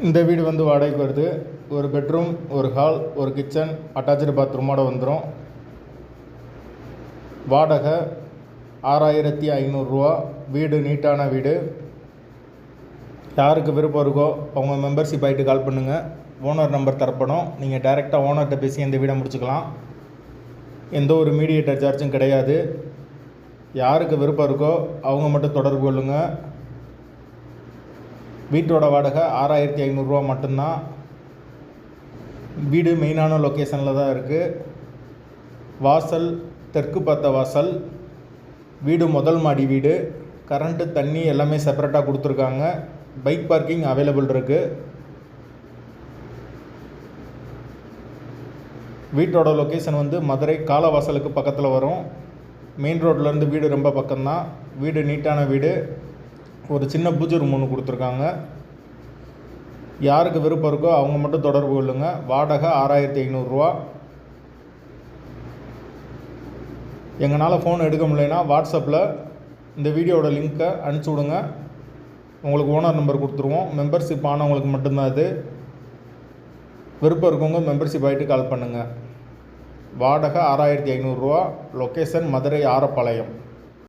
இந்த வீடு வந்து வாடகைக்கு வருது. ஒரு பெட்ரூம், ஒரு ஹால், ஒரு கிச்சன், அட்டாச்சு பாத்ரூமோட வந்துடும். வாடகை 6500 வீடு நீட்டான வீடு. யாருக்கு விருப்பம் இருக்கோ அவங்க மெம்பர்ஷிப் ஆகிட்டு கால் பண்ணுங்கள். ஓனர் நம்பர் தரப்படும். நீங்கள் டைரெக்டாக ஓனர்கிட்ட பேசி இந்த வீடை முடிச்சுக்கலாம். எந்த ஒரு மீடியேட்டர் சார்ஜும் கிடையாது. யாருக்கு விருப்பம் இருக்கோ அவங்க மட்டும் தொடர்பு கொள்ளுங்கள். வீட்டோட வாடகை 6500 மட்டும்தான். வீடு மெயினான லொக்கேஷனில் தான் இருக்குது. வாசல் தெற்கு பார்த்த வாசல். வீடு முதல் மாடி வீடு. கரண்ட்டு தண்ணி எல்லாமே செப்பரேட்டாக கொடுத்துருக்காங்க. பைக் பார்க்கிங் அவைலபிள் இருக்குது. வீட்டோட லொக்கேஷன் வந்து மதுரை காலவாசலுக்கு பக்கத்தில் வரும். மெயின் ரோட்லேருந்து வீடு ரொம்ப பக்கம்தான். வீடு நீட்டான வீடு. ஒரு சின்ன பூஜை ரூம் ஒன்று கொடுத்துருக்காங்க. யாருக்கு விருப்பம் இருக்கோ அவங்க மட்டும் தொடர்பு கொள்ளுங்கள். வாடகை 6500. எங்களால் ஃபோன் எடுக்க முடியலைன்னா வாட்ஸ்அப்பில் இந்த வீடியோட லிங்க்கை அனுப்பிச்சி விடுங்க. உங்களுக்கு ஓனர் நம்பர் கொடுத்துருவோம். மெம்பர்ஷிப் ஆனவங்களுக்கு மட்டும்தான் இது. விருப்பம் இருக்கவங்க மெம்பர்ஷிப் ஆகிட்டு கால் பண்ணுங்கள். வாடகை 6500. லொக்கேஷன் மதுரை ஆரப்பாளையம்.